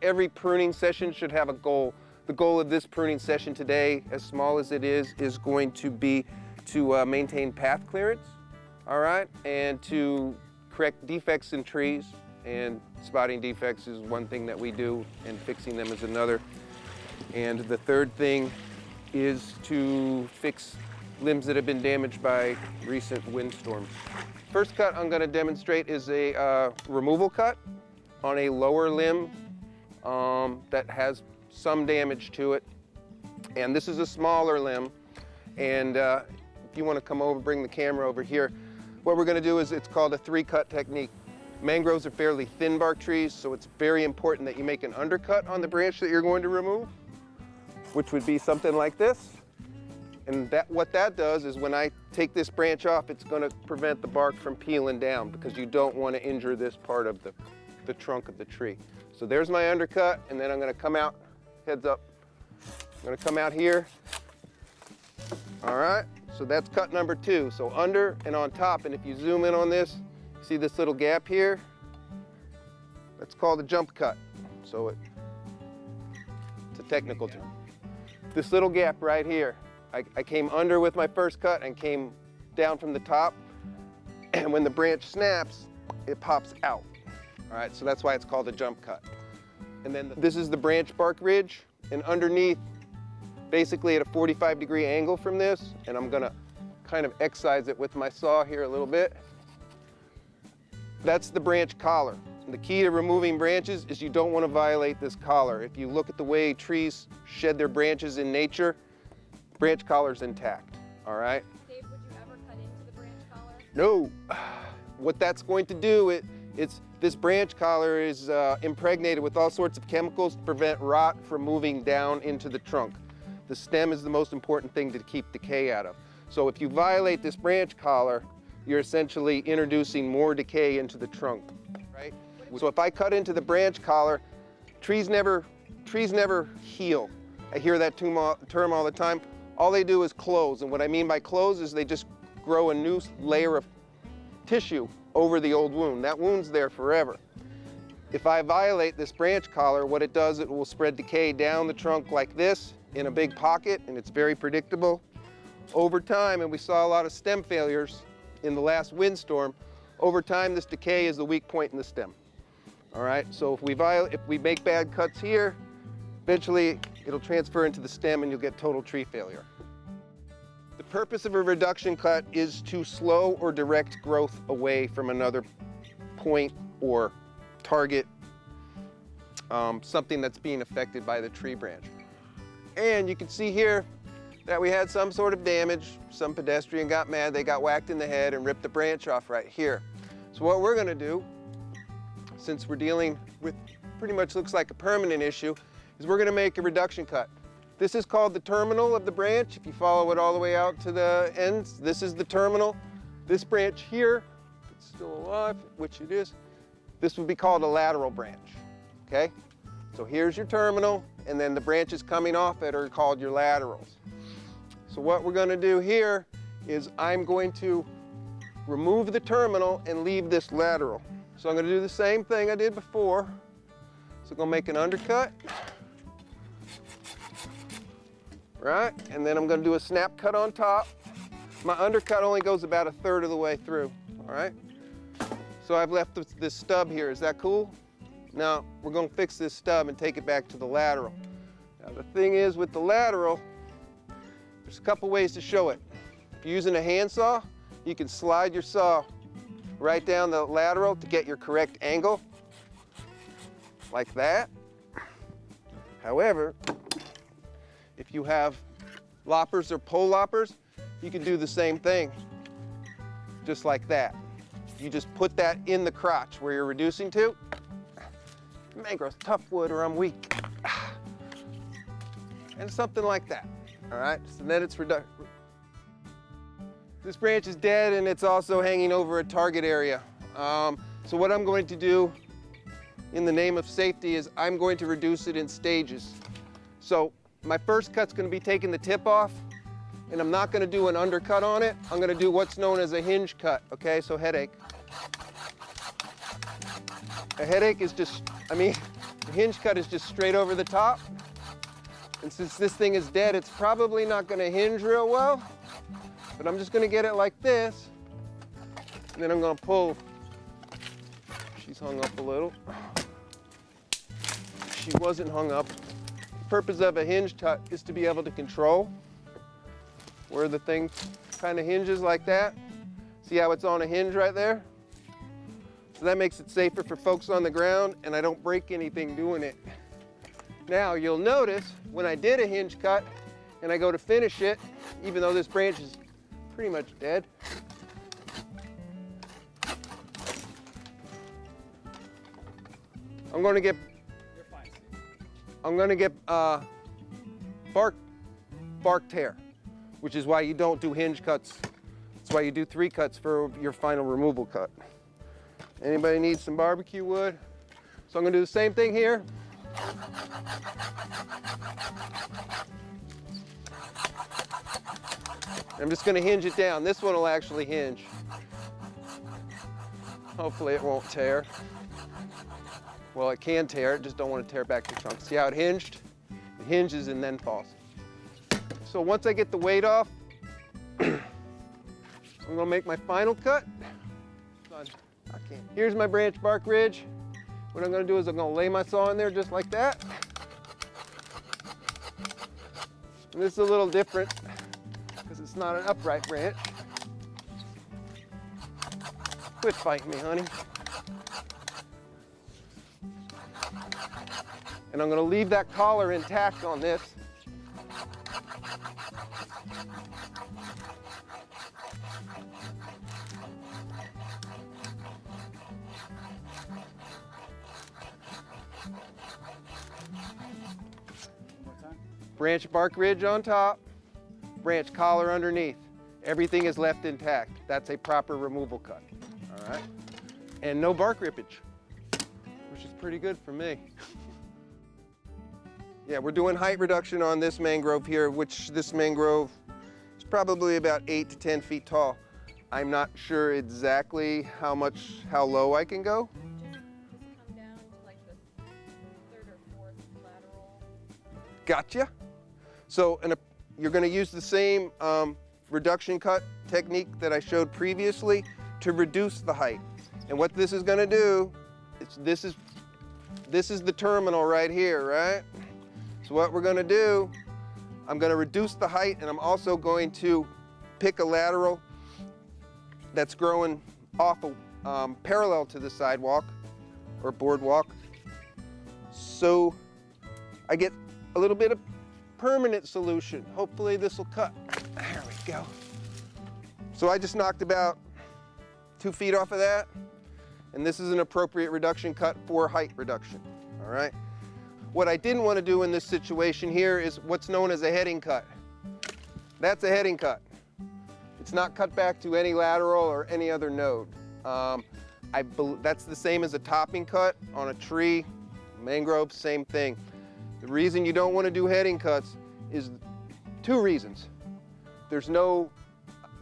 every pruning session should have a goal. The goal of this pruning session today, as small as it is going to be to maintain path clearance, all right, and to correct defects in trees. And spotting defects is one thing that we do, and fixing them is another. And the third thing is to fix limbs that have been damaged by recent windstorms. First cut I'm going to demonstrate is a removal cut on a lower limb that has some damage to it. And this is a smaller limb. And if you want to come over, bring the camera over here, what we're going to do is it's called a 3-cut technique. Mangroves are fairly thin bark trees, so it's very important that you make an undercut on the branch that you're going to remove, which would be something like this. And what that does is when I take this branch off, it's going to prevent the bark from peeling down, because you don't want to injure this part of the trunk of the tree. So there's my undercut, and then I'm going to come out, heads up, I'm going to come out here. All right, so that's cut number 2. So under and on top, and if you zoom in on this, see this little gap here? That's called a jump cut. So it's a technical term. This little gap right here, I came under with my first cut and came down from the top, and when the branch snaps, it pops out. All right, so that's why it's called a jump cut. And then this is the branch bark ridge, and underneath, basically at a 45-degree angle from this, and I'm gonna kind of excise it with my saw here a little bit. That's the branch collar. And the key to removing branches is you don't want to violate this collar. If you look at the way trees shed their branches in nature, branch collar's intact, all right? Dave, would you ever cut into the branch collar? No. What that's going to do, this branch collar is impregnated with all sorts of chemicals to prevent rot from moving down into the trunk. The stem is the most important thing to keep decay out of. So if you violate this branch collar, you're essentially introducing more decay into the trunk, right? So if I cut into the branch collar, trees never heal. I hear that term all the time. All they do is close, and what I mean by close is they just grow a new layer of tissue over the old wound. That wound's there forever. If I violate this branch collar, what it does, it will spread decay down the trunk like this in a big pocket, and it's very predictable. Over time, and we saw a lot of stem failures in the last windstorm, over time this decay is the weak point in the stem. All right, so if we make bad cuts here, eventually it'll transfer into the stem and you'll get total tree failure. The purpose of a reduction cut is to slow or direct growth away from another point or target, something that's being affected by the tree branch. And you can see here that we had some sort of damage. Some pedestrian got mad, they got whacked in the head and ripped the branch off right here. So what we're gonna do, since we're dealing with pretty much looks like a permanent issue, is we're gonna make a reduction cut. This is called the terminal of the branch. If you follow it all the way out to the ends, this is the terminal. This branch here, if it's still alive, which it is, this would be called a lateral branch, okay? So here's your terminal, and then the branches coming off it are called your laterals. So what we're going to do here is I'm going to remove the terminal and leave this lateral. So I'm going to do the same thing I did before. So I'm going to make an undercut, right? And then I'm going to do a snap cut on top. My undercut only goes about 1/3 of the way through, all right? So I've left this stub here. Is that cool? Now we're going to fix this stub and take it back to the lateral. Now the thing is with the lateral, there's a couple ways to show it. If you're using a handsaw, you can slide your saw right down the lateral to get your correct angle, like that. However, if you have loppers or pole loppers, you can do the same thing, just like that. You just put that in the crotch where you're reducing to. Mangrove's tough wood or I'm weak. And something like that, all right? So then it's reduced. This branch is dead and it's also hanging over a target area. So what I'm going to do in the name of safety is I'm going to reduce it in stages. So my first cut's going to be taking the tip off, and I'm not going to do an undercut on it. I'm going to do what's known as a hinge cut, okay? So headache. A headache is just, the hinge cut is just straight over the top. And since this thing is dead, it's probably not gonna hinge real well. But I'm just gonna get it like this. And then I'm gonna pull. She's hung up a little. She wasn't hung up. The purpose of a hinge cut is to be able to control where the thing kind of hinges like that. See how it's on a hinge right there? So that makes it safer for folks on the ground, and I don't break anything doing it. Now you'll notice when I did a hinge cut and I go to finish it, even though this branch is pretty much dead, I'm going to get bark tear, which is why you don't do hinge cuts. That's why you do 3 cuts for your final removal cut. Anybody need some barbecue wood? So I'm going to do the same thing here. I'm just going to hinge it down. This one will actually hinge. Hopefully it won't tear. Well, it can tear, just don't want to tear back the trunk. See how it hinged? It hinges and then falls. So once I get the weight off, I'm going to make my final cut. Here's my branch bark ridge. What I'm going to do is I'm going to lay my saw in there just like that. And this is a little different because it's not an upright branch. Quit fighting me, honey. And I'm going to leave that collar intact on this. Branch bark ridge on top, branch collar underneath. Everything is left intact. That's a proper removal cut, all right? And no bark rippage, which is pretty good for me. Yeah, we're doing height reduction on this mangrove here, which this mangrove is probably about 8 to 10 feet tall. I'm not sure exactly how low I can go. Just come down to like the 3rd or 4th lateral. Gotcha. So you're going to use the same reduction cut technique that I showed previously to reduce the height. And what this is going to do, this is the terminal right here, right? So what we're going to do, I'm going to reduce the height, and I'm also going to pick a lateral that's growing off parallel to the sidewalk or boardwalk. So I get a little bit of permanent solution. Hopefully this will cut. There we go. So I just knocked about 2 feet off of that, and this is an appropriate reduction cut for height reduction, all right? What I didn't want to do in this situation here is what's known as a heading cut. That's a heading cut. It's not cut back to any lateral or any other node. That's the same as a topping cut on a tree, mangrove, same thing. The reason you don't want to do heading cuts is 2 reasons. There's no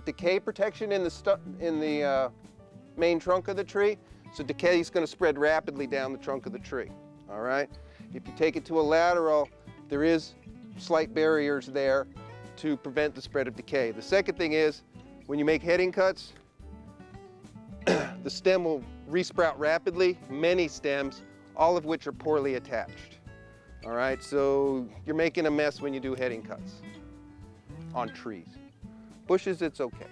decay protection in the main trunk of the tree, so decay is going to spread rapidly down the trunk of the tree, all right? If you take it to a lateral, there is slight barriers there to prevent the spread of decay. The second thing is, when you make heading cuts, the stem will resprout rapidly, many stems, all of which are poorly attached. All right, so you're making a mess when you do heading cuts on trees. Bushes, it's okay.